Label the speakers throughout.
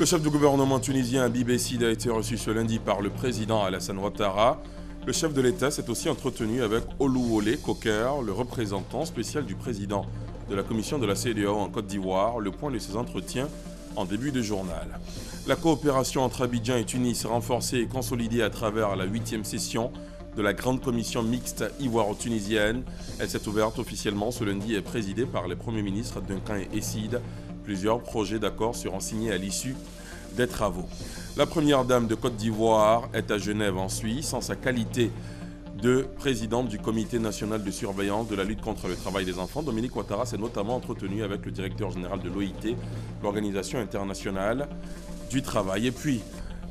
Speaker 1: Le chef du gouvernement tunisien Habib Essid a été reçu ce lundi par le président Alassane Ouattara. Le chef de l'État s'est aussi entretenu avec Oluwole Coker, le représentant spécial du président de la commission de la CEDEAO en Côte d'Ivoire. Le point de ces entretiens en début de journal. La coopération entre Abidjan et Tunis renforcée et consolidée à travers la 8e session de la grande commission mixte ivoiro-tunisienne. Elle s'est ouverte officiellement ce lundi et est présidée par les premiers ministres Duncan et Essid. Plusieurs projets d'accord seront signés à l'issue des travaux. La première dame de Côte d'Ivoire est à Genève en Suisse en sa qualité de présidente du comité national de surveillance de la lutte contre le travail des enfants. Dominique Ouattara s'est notamment entretenu avec le directeur général de l'OIT, l'Organisation internationale du travail. Et puis,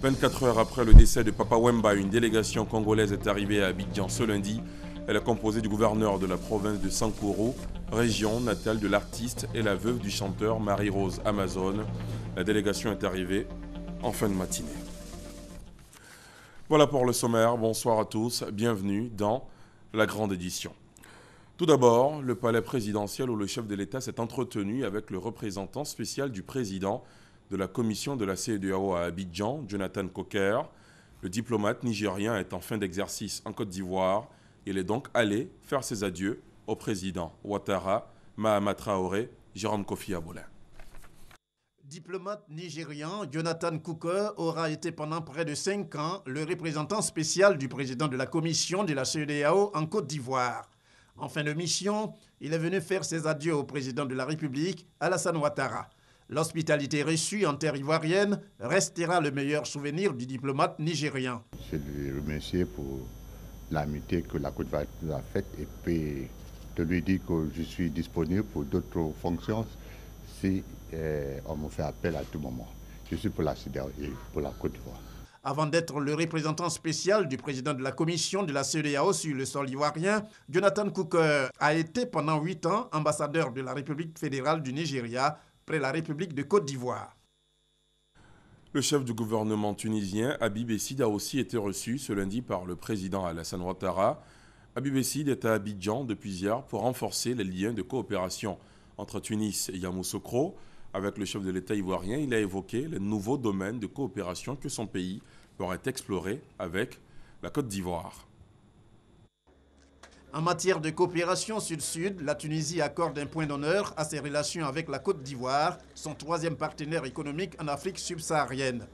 Speaker 1: 24 heures après le décès de Papa Wemba, une délégation congolaise est arrivée à Abidjan ce lundi. Elle est composée du gouverneur de la province de Sankuru, région natale de l'artiste et la veuve du chanteur Marie-Rose Amazon. La délégation est arrivée en fin de matinée. Voilà pour le sommaire. Bonsoir à tous. Bienvenue dans la grande édition. Tout d'abord, le palais présidentiel où le chef de l'État s'est entretenu avec le représentant spécial du président de la commission de la CEDEAO à Abidjan, Jonathan Coker. Le diplomate nigérien est en fin d'exercice en Côte d'Ivoire. Il est donc allé faire ses adieux au président Ouattara, Mahama Traoré, Jérôme Kofi Abolin.
Speaker 2: Diplomate nigérian, Jonathan Coker aura été pendant près de 5 ans le représentant spécial du président de la commission de la CEDEAO en Côte d'Ivoire. En fin de mission, il est venu faire ses adieux au président de la République, Alassane Ouattara. L'hospitalité reçue en terre ivoirienne restera le meilleur souvenir du diplomate nigérian.
Speaker 3: Je lui remercie pour l'amitié que la Côte d'Ivoire nous a faite et puis de lui dire que je suis disponible pour d'autres fonctions si on me fait appel à tout moment. Je suis pour la CEDEAO et pour la Côte d'Ivoire.
Speaker 2: Avant d'être le représentant spécial du président de la commission de la CEDEAO sur le sol ivoirien, Jonathan Coker a été pendant 8 ans ambassadeur de la République fédérale du Nigeria près la République de Côte d'Ivoire.
Speaker 1: Le chef du gouvernement tunisien, Habib Essid, a aussi été reçu ce lundi par le président Alassane Ouattara. Habib Essid est à Abidjan depuis hier pour renforcer les liens de coopération entre Tunis et Yamoussoukro. Avec le chef de l'État ivoirien, il a évoqué les nouveaux domaines de coopération que son pays pourrait explorer avec la Côte d'Ivoire.
Speaker 2: En matière de coopération sud-sud, la Tunisie accorde un point d'honneur à ses relations avec la Côte d'Ivoire, son 3e partenaire économique en Afrique subsaharienne.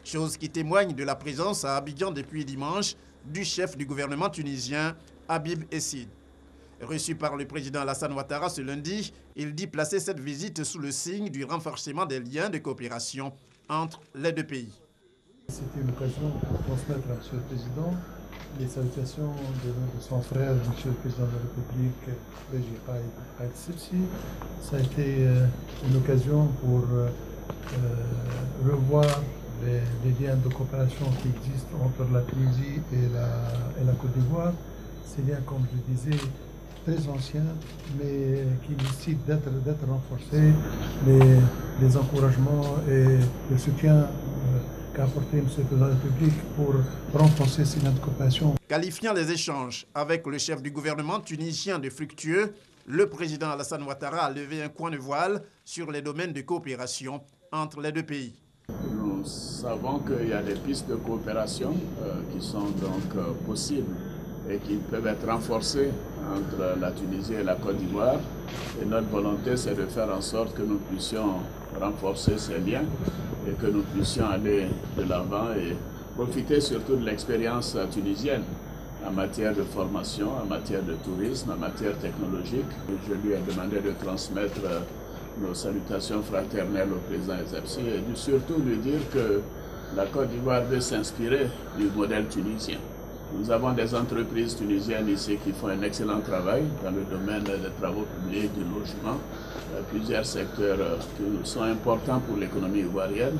Speaker 2: Chose qui témoigne de la présence à Abidjan depuis dimanche du chef du gouvernement tunisien, Habib Essid. Reçu par le président Alassane Ouattara ce lundi, il dit placer cette visite sous le signe du renforcement des liens de coopération entre les deux pays.
Speaker 4: C'était une occasion pour transmettre à M. le Président les salutations de son frère, M. le Président de la République, Béji Qaïd Essebsi. Ça a été une occasion pour revoir les liens de coopération qui existent entre la Tunisie et la Côte d'Ivoire. Ces liens, comme je disais, très anciens, mais qui nécessitent d'être renforcés. Les encouragements et le soutien qu'a apporté M. le Président de la République pour renforcer ces liens de coopération.
Speaker 2: Qualifiant les échanges avec le chef du gouvernement tunisien de fructueux, le président Alassane Ouattara a levé un coin de voile sur les domaines de coopération entre les deux pays.
Speaker 5: Nous savons qu'il y a des pistes de coopération qui sont donc possibles et qui peuvent être renforcées entre la Tunisie et la Côte d'Ivoire. Et notre volonté, c'est de faire en sorte que nous puissions renforcer ces liens et que nous puissions aller de l'avant et profiter surtout de l'expérience tunisienne en matière de formation, en matière de tourisme, en matière technologique. Je lui ai demandé de transmettre nos salutations fraternelles au président Essebsi et surtout lui dire que la Côte d'Ivoire veut s'inspirer du modèle tunisien. Nous avons des entreprises tunisiennes ici qui font un excellent travail dans le domaine des travaux publics, du logement, plusieurs secteurs qui sont importants pour l'économie ivoirienne.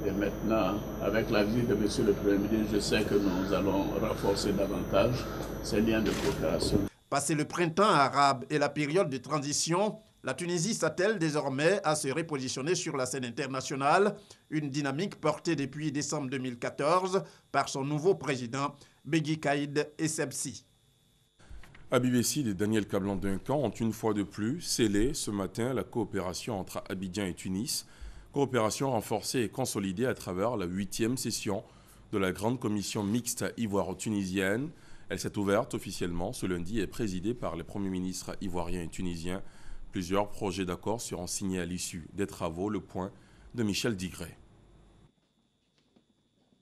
Speaker 5: Et maintenant, avec la visite de M. le Premier ministre, je sais que nous allons renforcer davantage ces liens de coopération.
Speaker 2: Passé le printemps arabe et la période de transition, la Tunisie s'attelle désormais à se repositionner sur la scène internationale, une dynamique portée depuis décembre 2014 par son nouveau président, Béji Qaïd Essebsi.
Speaker 1: Habib Essid et Daniel Kablan-Duncan ont une fois de plus scellé ce matin la coopération entre Abidjan et Tunis. Coopération renforcée et consolidée à travers la 8e session de la Grande Commission mixte ivoiro-tunisienne. Elle s'est ouverte officiellement ce lundi et est présidée par les premiers ministres ivoiriens et tunisiens. Plusieurs projets d'accord seront signés à l'issue des travaux. Le point de Michel Digré.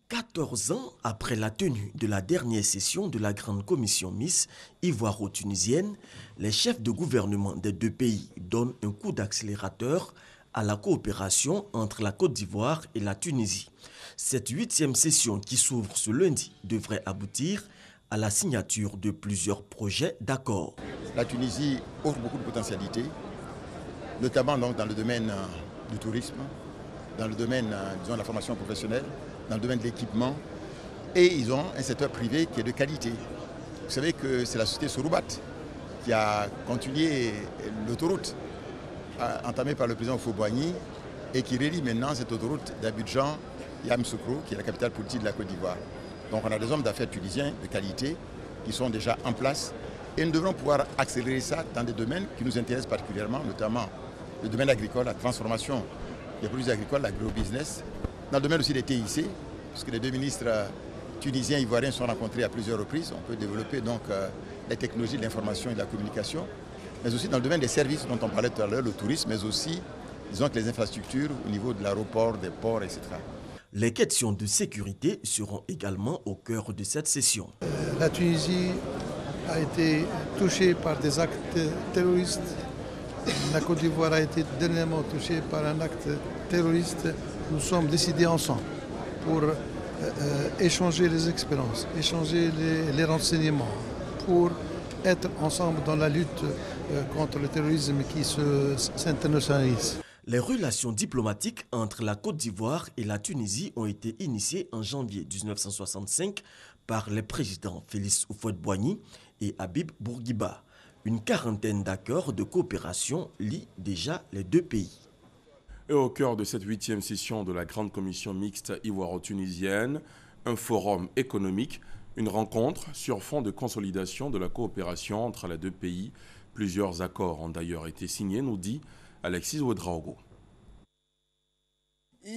Speaker 6: 14 ans après la tenue de la dernière session de la Grande Commission mixte ivoiro-tunisienne, les chefs de gouvernement des deux pays donnent un coup d'accélérateur à la coopération entre la Côte d'Ivoire et la Tunisie. Cette 8e session qui s'ouvre ce lundi devrait aboutir à la signature de plusieurs projets d'accord.
Speaker 7: La Tunisie offre beaucoup de potentialités, notamment donc dans le domaine du tourisme, dans le domaine disons, de la formation professionnelle, dans le domaine de l'équipement, et ils ont un secteur privé qui est de qualité. Vous savez que c'est la société Soroubat qui a continué l'autoroute entamée par le président Houphouët-Boigny et qui relie maintenant cette autoroute d'Abidjan à Yamoussoukro, qui est la capitale politique de la Côte d'Ivoire. Donc on a des hommes d'affaires tunisiens de qualité qui sont déjà en place et nous devrons pouvoir accélérer ça dans des domaines qui nous intéressent particulièrement, notamment le domaine agricole, la transformation des produits agricoles, l'agro-business, dans le domaine aussi des TIC, puisque les deux ministres tunisiens et ivoiriens sont rencontrés à plusieurs reprises. On peut développer donc les technologies de l'information et de la communication, mais aussi dans le domaine des services dont on parlait tout à l'heure, le tourisme, mais aussi, disons que les infrastructures au niveau de l'aéroport, des ports, etc.
Speaker 6: Les questions de sécurité seront également au cœur de cette session.
Speaker 4: La Tunisie a été touchée par des actes terroristes. La Côte d'Ivoire a été dernièrement touchée par un acte terroriste. Nous sommes décidés ensemble pour échanger les expériences, échanger les renseignements, pour être ensemble dans la lutte contre le terrorisme qui s'internationalise.
Speaker 6: Les relations diplomatiques entre la Côte d'Ivoire et la Tunisie ont été initiées en janvier 1965 par les présidents Félix Houphouët-Boigny et Habib Bourguiba. Une quarantaine d'accords de coopération lient déjà les deux pays.
Speaker 1: Et au cœur de cette 8e session de la Grande Commission mixte ivoiro-tunisienne, un forum économique, une rencontre sur fond de consolidation de la coopération entre les deux pays. Plusieurs accords ont d'ailleurs été signés, nous dit Alexis Ouedraogo.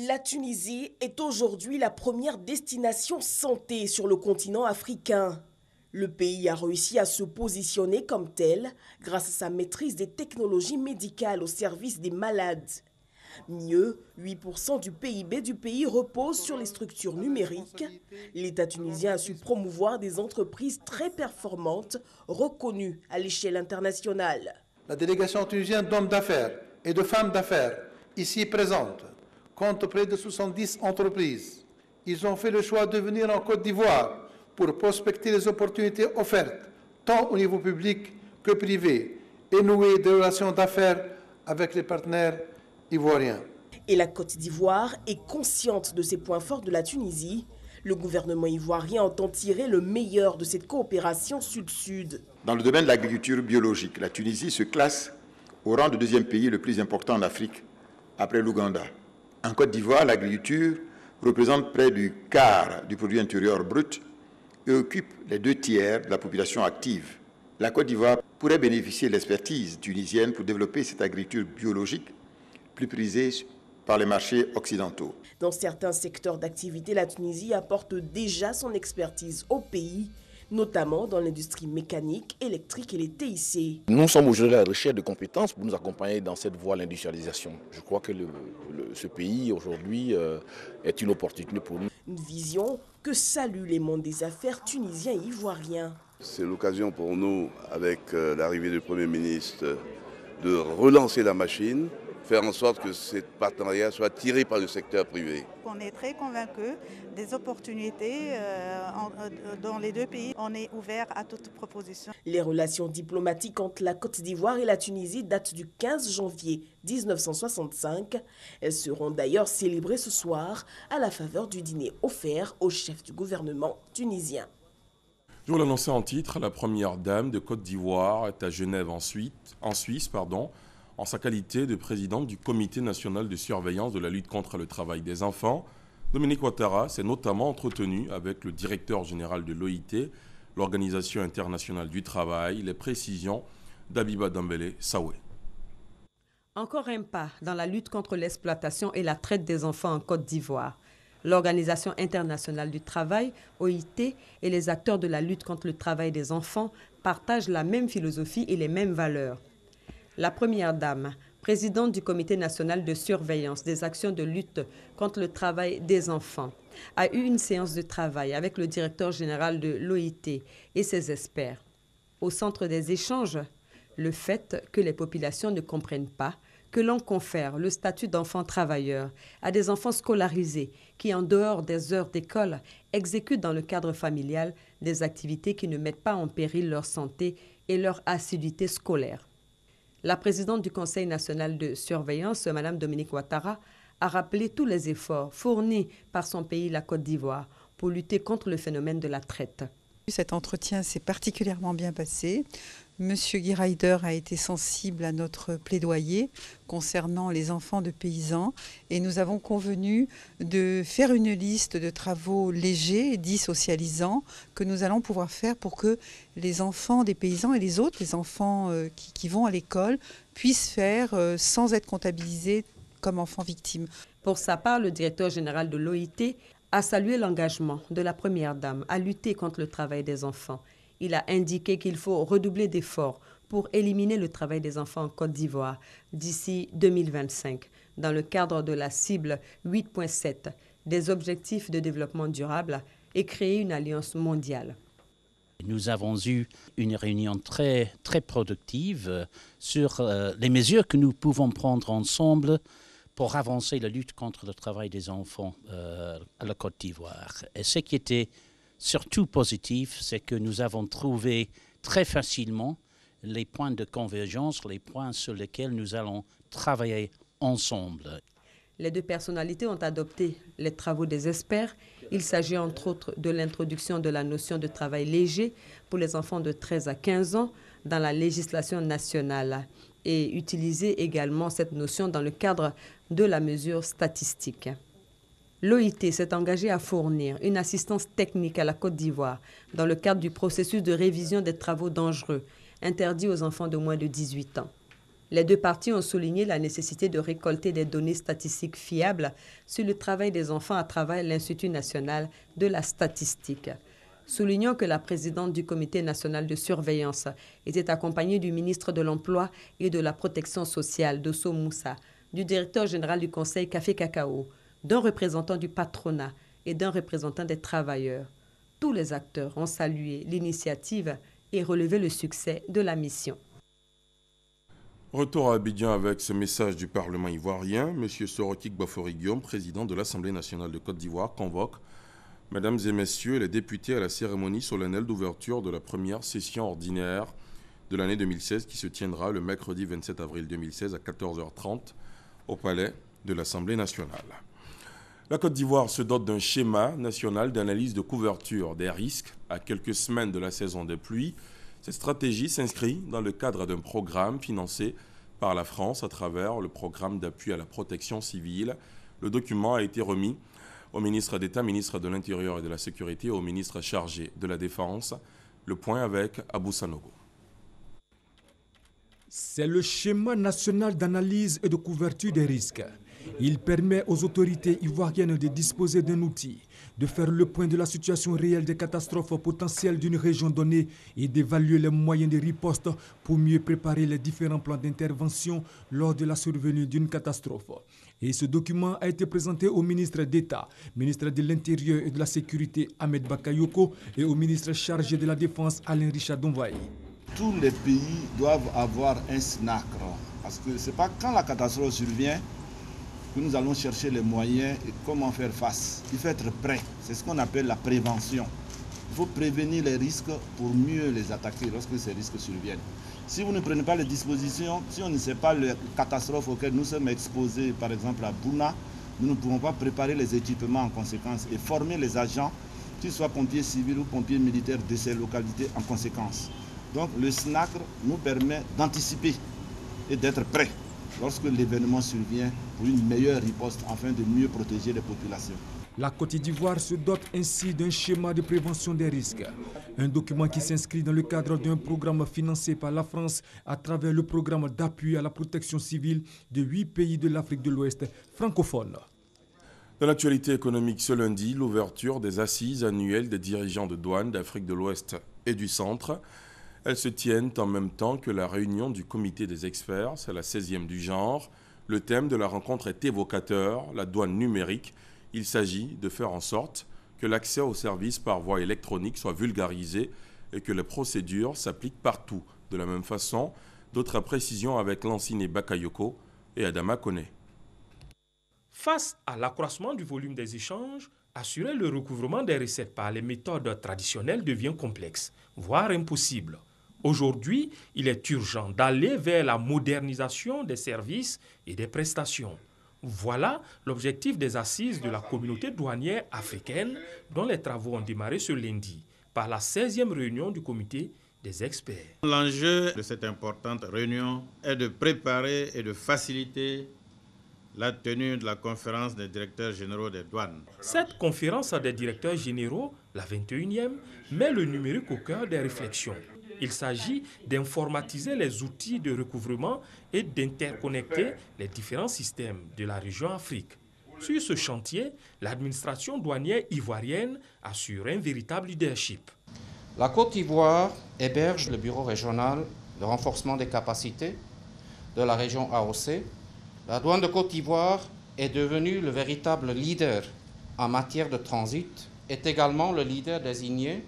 Speaker 8: La Tunisie est aujourd'hui la première destination santé sur le continent africain. Le pays a réussi à se positionner comme tel grâce à sa maîtrise des technologies médicales au service des malades. Mieux, 8% du PIB du pays repose sur les structures numériques. L'État tunisien a su promouvoir des entreprises très performantes, reconnues à l'échelle internationale.
Speaker 9: La délégation tunisienne d'hommes d'affaires et de femmes d'affaires, ici présente, compte près de 70 entreprises. Ils ont fait le choix de venir en Côte d'Ivoire pour prospecter les opportunités offertes, tant au niveau public que privé, et nouer des relations d'affaires avec les partenaires ivoiriens.
Speaker 8: Et la Côte d'Ivoire est consciente de ces points forts de la Tunisie. Le gouvernement ivoirien entend tirer le meilleur de cette coopération sud-sud.
Speaker 7: Dans le domaine de l'agriculture biologique, la Tunisie se classe au rang de deuxième pays le plus important en Afrique, après l'Ouganda. En Côte d'Ivoire, l'agriculture représente près du quart du produit intérieur brut et occupe les 2/3 de la population active. La Côte d'Ivoire pourrait bénéficier de l'expertise tunisienne pour développer cette agriculture biologique plus prisée par les marchés occidentaux.
Speaker 8: Dans certains secteurs d'activité, la Tunisie apporte déjà son expertise au pays, notamment dans l'industrie mécanique, électrique et les TIC.
Speaker 10: Nous sommes aujourd'hui à la recherche de compétences pour nous accompagner dans cette voie de l'industrialisation. Je crois que ce pays aujourd'hui est une opportunité pour nous.
Speaker 8: Une vision que saluent les mondes des affaires tunisiens et ivoiriens.
Speaker 11: C'est l'occasion pour nous, avec l'arrivée du Premier ministre, de relancer la machine, faire en sorte que ce partenariat soit tiré par le secteur privé.
Speaker 12: On est très convaincus des opportunités dans les deux pays. On est ouvert à toute proposition.
Speaker 8: Les relations diplomatiques entre la Côte d'Ivoire et la Tunisie datent du 15 janvier 1965. Elles seront d'ailleurs célébrées ce soir à la faveur du dîner offert au chef du gouvernement tunisien.
Speaker 1: Je vous l'annonçais en titre, la première dame de Côte d'Ivoire est à Genève en Suisse, en sa qualité de présidente du Comité national de surveillance de la lutte contre le travail des enfants. Dominique Ouattara s'est notamment entretenu avec le directeur général de l'OIT, l'Organisation internationale du travail, les précisions d'Abiba Dambélé Sawé.
Speaker 13: Encore un pas dans la lutte contre l'exploitation et la traite des enfants en Côte d'Ivoire. L'Organisation internationale du travail, OIT, et les acteurs de la lutte contre le travail des enfants partagent la même philosophie et les mêmes valeurs. La première dame, présidente du Comité national de surveillance des actions de lutte contre le travail des enfants, a eu une séance de travail avec le directeur général de l'OIT et ses experts. Au centre des échanges, le fait que les populations ne comprennent pas que l'on confère le statut d'enfant travailleur à des enfants scolarisés qui, en dehors des heures d'école, exécutent dans le cadre familial des activités qui ne mettent pas en péril leur santé et leur assiduité scolaire. La présidente du Conseil national de surveillance, Mme Dominique Ouattara, a rappelé tous les efforts fournis par son pays, la Côte d'Ivoire, pour lutter contre le phénomène de la traite.
Speaker 14: Cet entretien s'est particulièrement bien passé. Monsieur Guy Ryder a été sensible à notre plaidoyer concernant les enfants de paysans et nous avons convenu de faire une liste de travaux légers, dits socialisants, que nous allons pouvoir faire pour que les enfants des paysans et les autres, les enfants qui vont à l'école, puissent faire sans être comptabilisés comme enfants victimes.
Speaker 13: Pour sa part, le directeur général de l'OIT a salué l'engagement de la Première Dame à lutter contre le travail des enfants. Il a indiqué qu'il faut redoubler d'efforts pour éliminer le travail des enfants en Côte d'Ivoire d'ici 2025, dans le cadre de la cible 8.7 des objectifs de développement durable et créer une alliance mondiale.
Speaker 15: Nous avons eu une réunion très productive sur les mesures que nous pouvons prendre ensemble pour avancer la lutte contre le travail des enfants à la Côte d'Ivoire. Et ce qui était surtout positif, c'est que nous avons trouvé très facilement les points de convergence, les points sur lesquels nous allons travailler ensemble.
Speaker 13: Les deux personnalités ont adopté les travaux des experts. Il s'agit entre autres de l'introduction de la notion de travail léger pour les enfants de 13 à 15 ans dans la législation nationale et utiliser également cette notion dans le cadre de la mesure statistique. L'OIT s'est engagé à fournir une assistance technique à la Côte d'Ivoire dans le cadre du processus de révision des travaux dangereux interdits aux enfants de moins de 18 ans. Les deux parties ont souligné la nécessité de récolter des données statistiques fiables sur le travail des enfants à travers l'Institut national de la statistique. Soulignons que la présidente du Comité national de surveillance était accompagnée du ministre de l'Emploi et de la Protection sociale, Dosso Moussa, du directeur général du Conseil Café Cacao, d'un représentant du patronat et d'un représentant des travailleurs. Tous les acteurs ont salué l'initiative et relevé le succès de la mission.
Speaker 1: Retour à Abidjan avec ce message du Parlement ivoirien. M. Sorotik Bafori-Guillaume, président de l'Assemblée nationale de Côte d'Ivoire, convoque Mesdames et Messieurs les députés à la cérémonie solennelle d'ouverture de la première session ordinaire de l'année 2016 qui se tiendra le mercredi 27 avril 2016 à 14h30 au palais de l'Assemblée nationale. La Côte d'Ivoire se dote d'un schéma national d'analyse de couverture des risques à quelques semaines de la saison des pluies. Cette stratégie s'inscrit dans le cadre d'un programme financé par la France à travers le programme d'appui à la protection civile. Le document a été remis au ministre d'État, ministre de l'Intérieur et de la Sécurité et au ministre chargé de la Défense. Le point avec Abou Sanogo.
Speaker 16: C'est le schéma national d'analyse et de couverture des risques. Il permet aux autorités ivoiriennes de disposer d'un outil, de faire le point de la situation réelle des catastrophes potentielles d'une région donnée et d'évaluer les moyens de riposte pour mieux préparer les différents plans d'intervention lors de la survenue d'une catastrophe. Et ce document a été présenté au ministre d'État, ministre de l'Intérieur et de la Sécurité Ahmed Bakayoko et au ministre chargé de la Défense Alain Richard Donvaï.
Speaker 17: Tous les pays doivent avoir un SNACR parce que ce n'est pas quand la catastrophe survient que nous allons chercher les moyens et comment faire face. Il faut être prêt. C'est ce qu'on appelle la prévention. Il faut prévenir les risques pour mieux les attaquer lorsque ces risques surviennent. Si vous ne prenez pas les dispositions, si on ne sait pas les catastrophes auxquelles nous sommes exposés, par exemple à Bouna, nous ne pouvons pas préparer les équipements en conséquence et former les agents, qu'ils soient pompiers civils ou pompiers militaires de ces localités en conséquence. Donc le SNACR nous permet d'anticiper et d'être prêt lorsque l'événement survient pour une meilleure riposte afin de mieux protéger les populations.
Speaker 16: La Côte d'Ivoire se dote ainsi d'un schéma de prévention des risques. Un document qui s'inscrit dans le cadre d'un programme financé par la France à travers le programme d'appui à la protection civile de 8 pays de l'Afrique de l'Ouest francophones.
Speaker 1: Dans l'actualité économique ce lundi, l'ouverture des assises annuelles des dirigeants de douane d'Afrique de l'Ouest et du Centre. Elles se tiennent en même temps que la réunion du comité des experts, c'est la 16e du genre. Le thème de la rencontre est évocateur, la douane numérique. Il s'agit de faire en sorte que l'accès aux services par voie électronique soit vulgarisé et que les procédures s'appliquent partout. De la même façon, d'autres précisions avec Lansine Bakayoko et Adama Kone.
Speaker 18: Face à l'accroissement du volume des échanges, assurer le recouvrement des recettes par les méthodes traditionnelles devient complexe, voire impossible. Aujourd'hui, il est urgent d'aller vers la modernisation des services et des prestations. Voilà l'objectif des assises de la communauté douanière africaine dont les travaux ont démarré ce lundi par la 16e réunion du comité des experts.
Speaker 19: L'enjeu de cette importante réunion est de préparer et de faciliter la tenue de la conférence des directeurs généraux des douanes.
Speaker 18: Cette conférence des directeurs généraux, la 21e, met le numérique au cœur des réflexions. Il s'agit d'informatiser les outils de recouvrement et d'interconnecter les différents systèmes de la région Afrique. Sur ce chantier, l'administration douanière ivoirienne assure un véritable leadership.
Speaker 20: La Côte d'Ivoire héberge le bureau régional de renforcement des capacités de la région AOC. La douane de Côte d'Ivoire est devenue le véritable leader en matière de transit, est également le leader désigné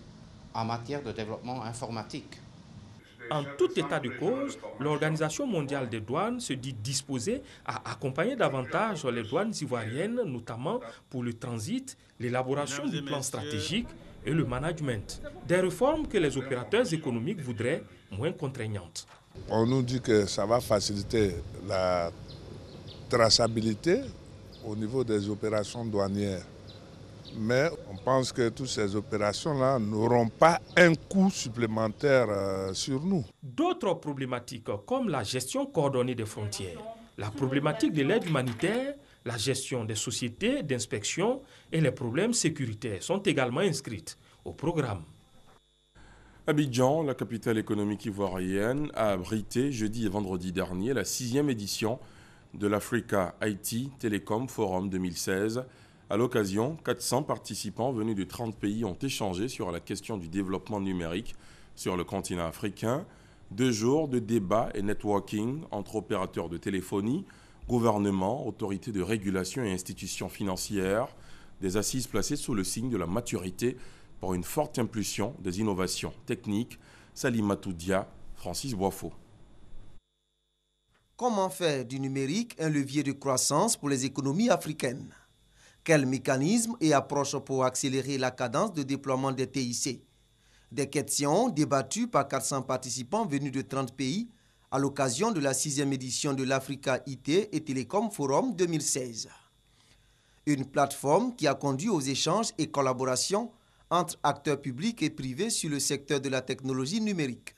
Speaker 20: en matière de développement informatique.
Speaker 18: En tout état de cause, l'Organisation mondiale des douanes se dit disposée à accompagner davantage les douanes ivoiriennes, notamment pour le transit, l'élaboration du plan stratégique et le management. Des réformes que les opérateurs économiques voudraient moins contraignantes.
Speaker 21: On nous dit que ça va faciliter la traçabilité au niveau des opérations douanières. Mais on pense que toutes ces opérations-là n'auront pas un coût supplémentaire sur nous.
Speaker 18: D'autres problématiques comme la gestion coordonnée des frontières, la problématique de l'aide humanitaire, la gestion des sociétés d'inspection et les problèmes sécuritaires sont également inscrites au programme.
Speaker 1: Abidjan, la capitale économique ivoirienne, a abrité jeudi et vendredi dernier la 6e édition de l'Africa IT Telecom Forum 2016. À l'occasion, 400 participants venus de 30 pays ont échangé sur la question du développement numérique sur le continent africain. 2 jours de débats et networking entre opérateurs de téléphonie, gouvernements, autorités de régulation et institutions financières. Des assises placées sous le signe de la maturité par une forte impulsion des innovations techniques. Salimatou Dia, Francis Boifo.
Speaker 22: Comment faire du numérique un levier de croissance pour les économies africaines? Quels mécanismes et approches pour accélérer la cadence de déploiement des TIC? Des questions débattues par 400 participants venus de 30 pays à l'occasion de la 6e édition de l'Africa IT et Télécom Forum 2016. Une plateforme qui a conduit aux échanges et collaborations entre acteurs publics et privés sur le secteur de la technologie numérique.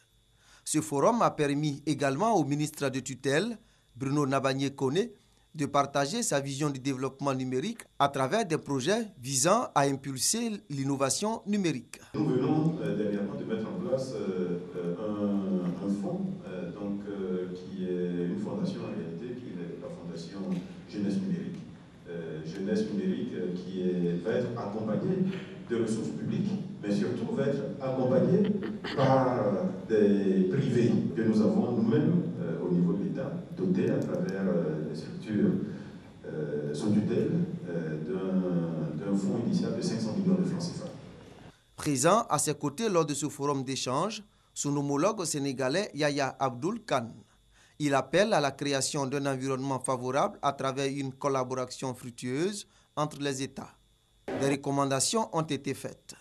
Speaker 22: Ce forum a permis également au ministre de tutelle, Bruno Nabagné-Koné, de partager sa vision du développement numérique à travers des projets visant à impulser l'innovation numérique.
Speaker 23: Nous venons dernièrement de mettre en place un fonds qui est une fondation en réalité, qui est la fondation Jeunesse Numérique. Jeunesse Numérique va être accompagnée de ressources publiques, mais surtout va être accompagnée par des privés que nous avons nous-mêmes au niveau de l'État, dotés à travers les structures sous tutelle d'un fonds initial de 500 millions de francs CFA.
Speaker 22: Présent à ses côtés lors de ce forum d'échange, son homologue sénégalais Yaya Abdoul Khan. Il appelle à la création d'un environnement favorable à travers une collaboration fructueuse entre les États. Des recommandations ont été faites.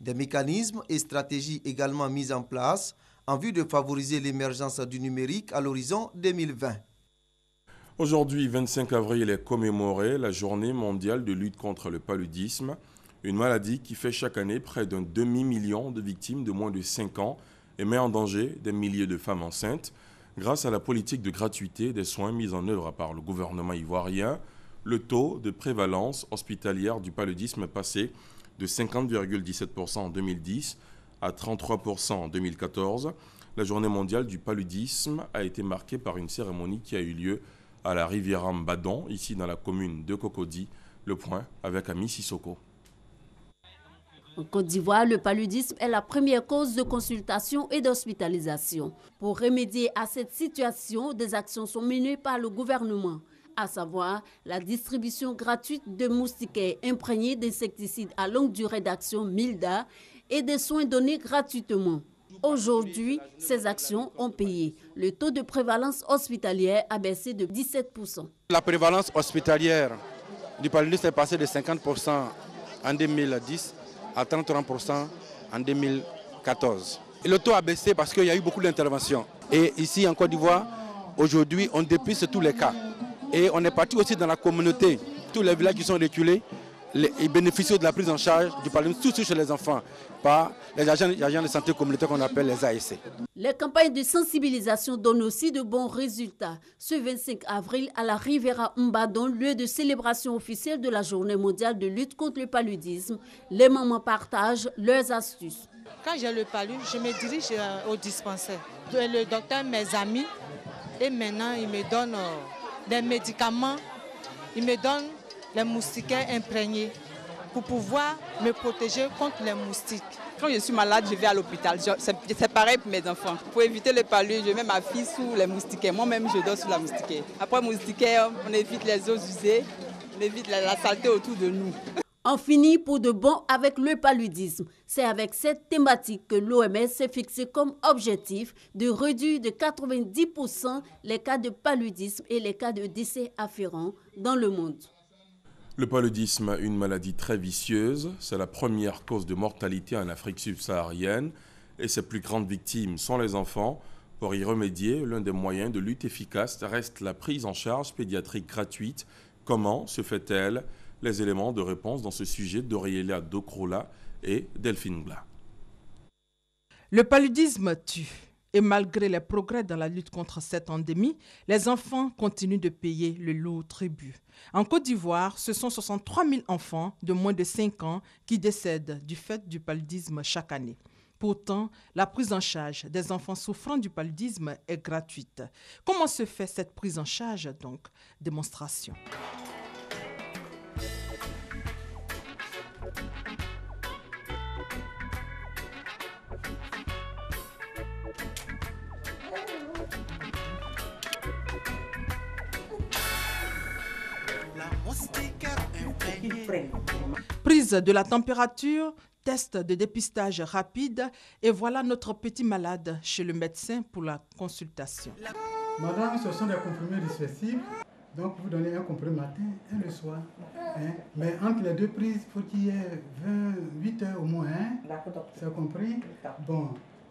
Speaker 22: Des mécanismes et stratégies également mis en place en vue de favoriser l'émergence du numérique à l'horizon 2020.
Speaker 1: Aujourd'hui, 25 avril, est commémorée la journée mondiale de lutte contre le paludisme, une maladie qui fait chaque année près d'un demi-million de victimes de moins de 5 ans et met en danger des milliers de femmes enceintes. Grâce à la politique de gratuité des soins mise en œuvre par le gouvernement ivoirien, le taux de prévalence hospitalière du paludisme est passé de 50,17% en 2010 à 33% en 2014. La journée mondiale du paludisme a été marquée par une cérémonie qui a eu lieu à la Riviera Mbadon, ici dans la commune de Cocody. Le point avec Ami Sissoko.
Speaker 2: En Côte d'Ivoire, le paludisme est la première cause de consultation et d'hospitalisation. Pour remédier à cette situation, des actions sont menées par le gouvernement, à savoir la distribution gratuite de moustiquaires imprégnés d'insecticides à longue durée d'action MILDA et des soins donnés gratuitement. Aujourd'hui, ces actions ont payé. Le taux de prévalence hospitalière a baissé de 17%.
Speaker 3: La prévalence hospitalière du paludisme est passée de 50% en 2010 à 33% en 2014. Et le taux a baissé parce qu'il y a eu beaucoup d'interventions. Et ici en Côte d'Ivoire, aujourd'hui, on dépiste tous les cas. Et on est parti aussi dans la communauté. Tous les villages qui sont reculés, ils bénéficient de la prise en charge du paludisme, surtout chez les enfants, par les agents de santé communautaire qu'on appelle les ASC.
Speaker 2: Les campagnes de sensibilisation donnent aussi de bons résultats. Ce 25 avril, à la Riviera Mbadon, lieu de célébration officielle de la Journée mondiale de lutte contre le paludisme, les mamans partagent leurs astuces.
Speaker 5: Quand j'ai le palud, je me dirige au dispensaire. Le docteur, mes amis, et maintenant il me donne des médicaments, il me donne les moustiquaires imprégnés pour pouvoir me protéger contre les moustiques.
Speaker 24: Quand je suis malade, je vais à l'hôpital. C'est pareil pour mes enfants. Pour éviter le palud, je mets ma fille sous les moustiquaires. Moi-même, je dors sous la moustiquaire. Après moustiquaire, on évite les eaux usées, on évite la saleté autour de nous.
Speaker 2: On finit pour de bon avec le paludisme. C'est avec cette thématique que l'OMS s'est fixé comme objectif de réduire de 90% les cas de paludisme et les cas de décès afférents dans le monde.
Speaker 1: Le paludisme, une maladie très vicieuse, c'est la première cause de mortalité en Afrique subsaharienne et ses plus grandes victimes sont les enfants. Pour y remédier, l'un des moyens de lutte efficace reste la prise en charge pédiatrique gratuite. Comment se fait-elle? Les éléments de réponse dans ce sujet d'Aurélia Docrola et Delphine Bla.
Speaker 25: Le paludisme tue. Et malgré les progrès dans la lutte contre cette endémie, les enfants continuent de payer le lourd tribut. En Côte d'Ivoire, ce sont 63 000 enfants de moins de 5 ans qui décèdent du fait du paludisme chaque année. Pourtant, la prise en charge des enfants souffrant du paludisme est gratuite. Comment se fait cette prise en charge donc? Démonstration. Prise de la température, test de dépistage rapide et voilà notre petit malade chez le médecin pour la consultation.
Speaker 26: Madame, ce sont des comprimés dispersifs. Donc vous donnez un comprimé matin et le soir. Mais entre les deux prises, il faut qu'il y ait 8 heures au moins. C'est compris? Bon.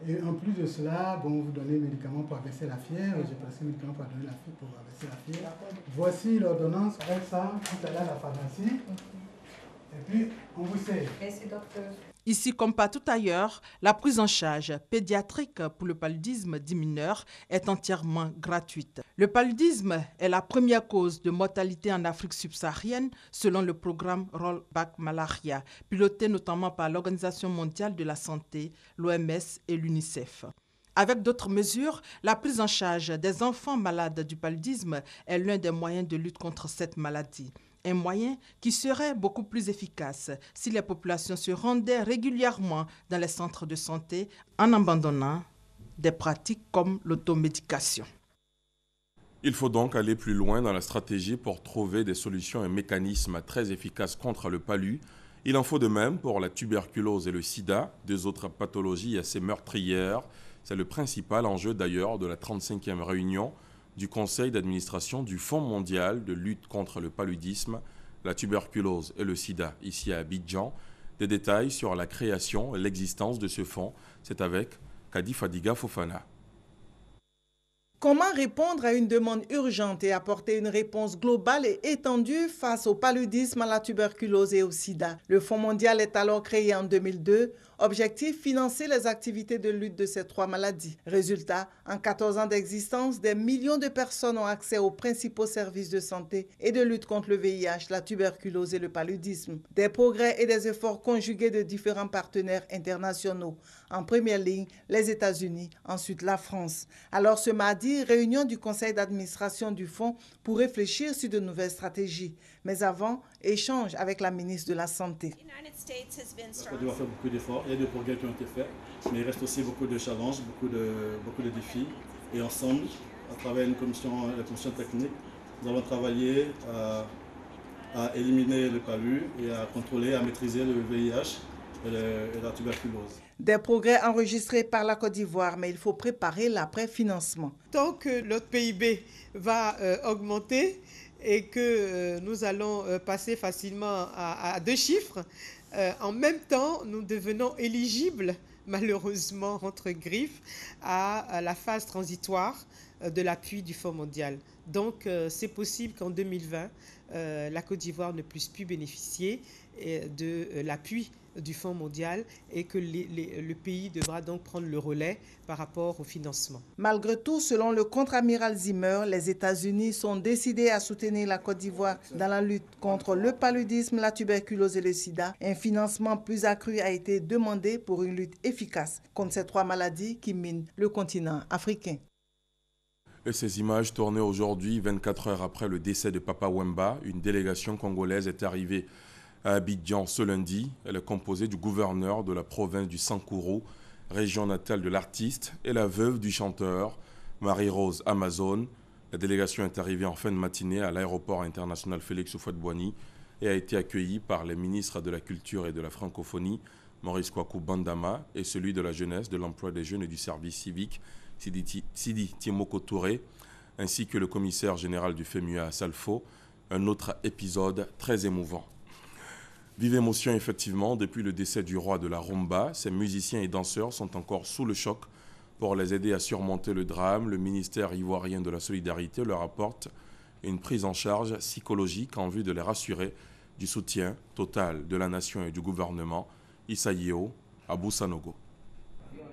Speaker 26: Et en plus de cela, bon, vous donnez des médicaments pour abaisser la fièvre. J'ai prescrit des médicaments pour donner la fièvre, pour abaisser la fièvre. Voici l'ordonnance avec ça, tout à l'heure à la pharmacie. Et puis, on vous sait.
Speaker 25: Merci, docteur. Ici, comme partout ailleurs, la prise en charge pédiatrique pour le paludisme des mineurs est entièrement gratuite. Le paludisme est la première cause de mortalité en Afrique subsaharienne selon le programme Rollback Malaria, piloté notamment par l'Organisation mondiale de la santé, l'OMS et l'UNICEF. Avec d'autres mesures, la prise en charge des enfants malades du paludisme est l'un des moyens de lutte contre cette maladie. Un moyen qui serait beaucoup plus efficace si les populations se rendaient régulièrement dans les centres de santé en abandonnant des pratiques comme l'automédication.
Speaker 1: Il faut donc aller plus loin dans la stratégie pour trouver des solutions et mécanismes très efficaces contre le palu. Il en faut de même pour la tuberculose et le sida, deux autres pathologies assez meurtrières. C'est le principal enjeu d'ailleurs de la 35e réunion du Conseil d'administration du Fonds mondial de lutte contre le paludisme, la tuberculose et le sida, ici à Abidjan. Des détails sur la création et l'existence de ce fonds, c'est avec Kadi Fadiga Fofana.
Speaker 4: Comment répondre à une demande urgente et apporter une réponse globale et étendue face au paludisme, à la tuberculose et au sida? Le Fonds mondial est alors créé en 2002. Objectif, financer les activités de lutte de ces 3 maladies. Résultat, en 14 ans d'existence, des millions de personnes ont accès aux principaux services de santé et de lutte contre le VIH, la tuberculose et le paludisme. Des progrès et des efforts conjugués de différents partenaires internationaux. En première ligne, les États-Unis, ensuite la France. Alors ce mardi, réunion du conseil d'administration du fonds pour réfléchir sur de nouvelles stratégies. Mais avant, échange avec la ministre de la Santé.
Speaker 6: La Côte d'Ivoire fait beaucoup d'efforts, il y a des progrès qui ont été faits, mais il reste aussi beaucoup de challenges, beaucoup de défis. Et ensemble, à travers la commission technique, nous allons travailler à éliminer le palu et à contrôler, à maîtriser le VIH et la tuberculose.
Speaker 4: Des progrès enregistrés par la Côte d'Ivoire, mais il faut préparer l'après-financement.
Speaker 7: Tant que notre PIB va augmenter et que nous allons passer facilement à 2 chiffres, en même temps, nous devenons éligibles, malheureusement, entre griffes, à la phase transitoire de l'appui du Fonds mondial. Donc, c'est possible qu'en 2020, la Côte d'Ivoire ne puisse plus bénéficier de l'appui du Fonds mondial et que le pays devra donc prendre le relais par rapport au financement.
Speaker 4: Malgré tout, selon le contre-amiral Zimmer, les États-Unis sont décidés à soutenir la Côte d'Ivoire dans la lutte contre le paludisme, la tuberculose et le sida. Un financement plus accru a été demandé pour une lutte efficace contre ces 3 maladies qui minent le continent africain.
Speaker 1: Et ces images tournées aujourd'hui, 24 heures après le décès de Papa Wemba, une délégation congolaise est arrivée à Abidjan ce lundi. Elle est composée du gouverneur de la province du Sankuru, région natale de l'artiste, et la veuve du chanteur, Marie-Rose Amazon. La délégation est arrivée en fin de matinée à l'aéroport international Félix Houphouët-Boigny et a été accueillie par les ministres de la Culture et de la Francophonie, Maurice Kwaku Bandama, et celui de la Jeunesse, de l'Emploi des Jeunes et du Service civique, Sidi Timoko Touré, ainsi que le commissaire général du FEMUA Salfo. Un autre épisode très émouvant. Vive émotion effectivement, depuis le décès du roi de la rumba, ces musiciens et danseurs sont encore sous le choc. Pour les aider à surmonter le drame, le ministère ivoirien de la Solidarité leur apporte une prise en charge psychologique en vue de les rassurer du soutien total de la nation et du gouvernement. Issa Yeo, Abou Sanogo.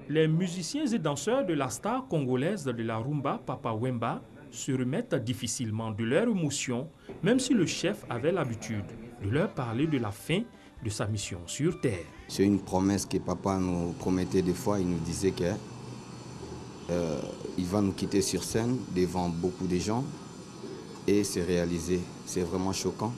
Speaker 18: Les musiciens et danseurs de la star congolaise de la rumba, Papa Wemba, se remettent difficilement de leur émotion, même si le chef avait l'habitude de leur parler de la fin de sa mission sur Terre.
Speaker 9: C'est une promesse que papa nous promettait des fois. Il nous disait qu'il va nous quitter sur scène devant beaucoup de gens. Et c'est réalisé. C'est vraiment choquant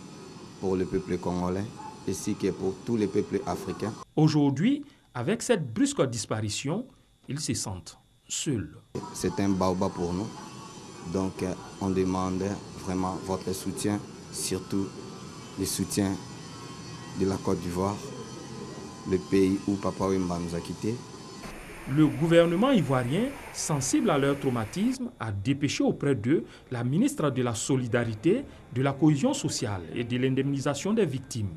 Speaker 9: pour le peuple congolais, ainsi que pour tous les peuples africains.
Speaker 18: Aujourd'hui, avec cette brusque disparition, ils se sentent seuls.
Speaker 9: C'est un baobab pour nous. Donc on demande vraiment votre soutien, surtout le soutien de la Côte d'Ivoire, le pays où Papa Wemba nous a quittés.
Speaker 18: Le gouvernement ivoirien, sensible à leur traumatisme, a dépêché auprès d'eux la ministre de la Solidarité, de la Cohésion sociale et de l'indemnisation des victimes.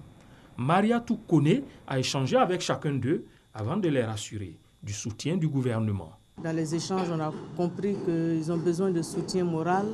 Speaker 18: Mariatou Kone a échangé avec chacun d'eux avant de les rassurer du soutien du gouvernement.
Speaker 10: Dans les échanges, on a compris qu'ils ont besoin de soutien moral,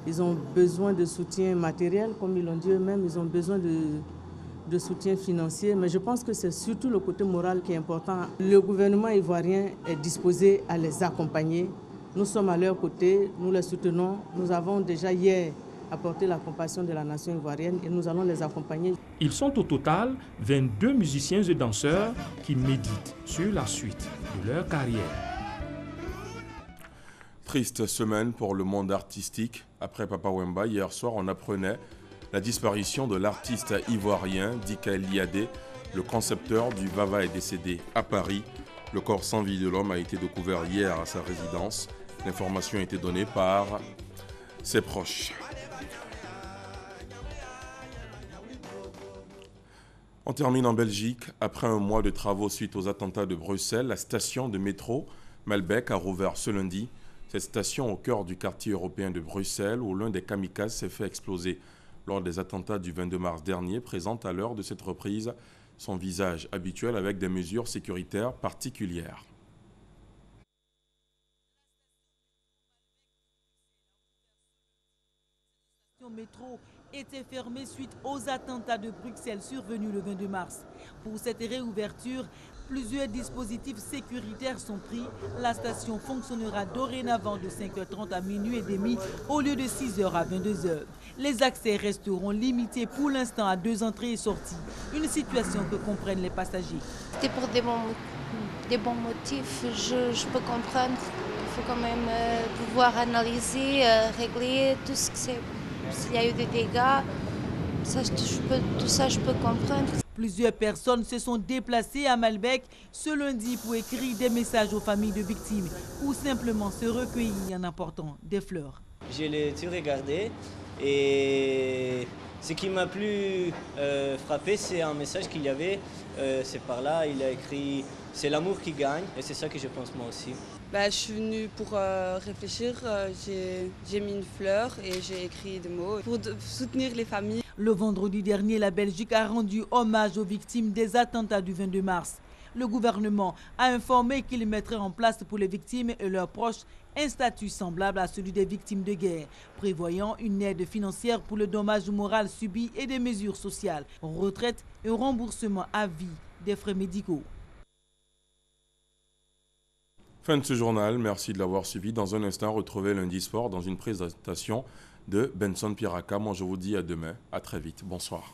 Speaker 10: ils ont besoin de soutien matériel, comme ils l'ont dit eux-mêmes, ils ont besoin de soutien financier. Mais je pense que c'est surtout le côté moral qui est important. Le gouvernement ivoirien est disposé à les accompagner. Nous sommes à leur côté, nous les soutenons. Nous avons déjà hier apporté la compassion de la nation ivoirienne et nous allons les accompagner.
Speaker 18: Ils sont au total 22 musiciens et danseurs qui méditent sur la suite de leur carrière.
Speaker 1: Triste semaine pour le monde artistique. Après Papa Wemba, hier soir, on apprenait la disparition de l'artiste ivoirien Dika Liadé. Le concepteur du Vava est décédé à Paris. Le corps sans vie de l'homme a été découvert hier à sa résidence. L'information a été donnée par ses proches. On termine en Belgique. Après un mois de travaux suite aux attentats de Bruxelles, la station de métro Melbeek a rouvert ce lundi. Cette station au cœur du quartier européen de Bruxelles, où l'un des kamikazes s'est fait exploser lors des attentats du 22 mars dernier, présente à l'heure de cette reprise son visage habituel avec des mesures sécuritaires particulières.
Speaker 8: métro était fermée suite aux attentats de Bruxelles survenus le 22 mars. Pour cette réouverture, plusieurs dispositifs sécuritaires sont pris. La station fonctionnera dorénavant de 5h30 à minuit et demi au lieu de 6h à 22h. Les accès resteront limités pour l'instant à 2 entrées et sorties. Une situation que comprennent les passagers.
Speaker 11: C'était pour des bons motifs, je peux comprendre. Il faut quand même pouvoir analyser, régler tout ce que c'est. S'il y a eu des dégâts, tout ça je peux comprendre.
Speaker 8: Plusieurs personnes se sont déplacées à Malbec ce lundi pour écrire des messages aux familles de victimes ou simplement se recueillir en apportant des fleurs.
Speaker 12: Je l'ai tout regardé et ce qui m'a plus frappé, c'est un message qu'il y avait. C'est par là, il a écrit « C'est l'amour qui gagne » et c'est ça que je pense moi aussi.
Speaker 13: Je suis venue pour réfléchir, j'ai mis une fleur et j'ai écrit des mots pour soutenir les familles.
Speaker 8: Le vendredi dernier, la Belgique a rendu hommage aux victimes des attentats du 22 mars. Le gouvernement a informé qu'il mettrait en place pour les victimes et leurs proches un statut semblable à celui des victimes de guerre, prévoyant une aide financière pour le dommage moral subi et des mesures sociales, retraite et remboursement à vie des frais médicaux.
Speaker 1: Fin de ce journal, merci de l'avoir suivi. Dans un instant, retrouvez Lundi Sport dans une présentation de Benson Piraka. Moi, je vous dis à demain. À très vite. Bonsoir.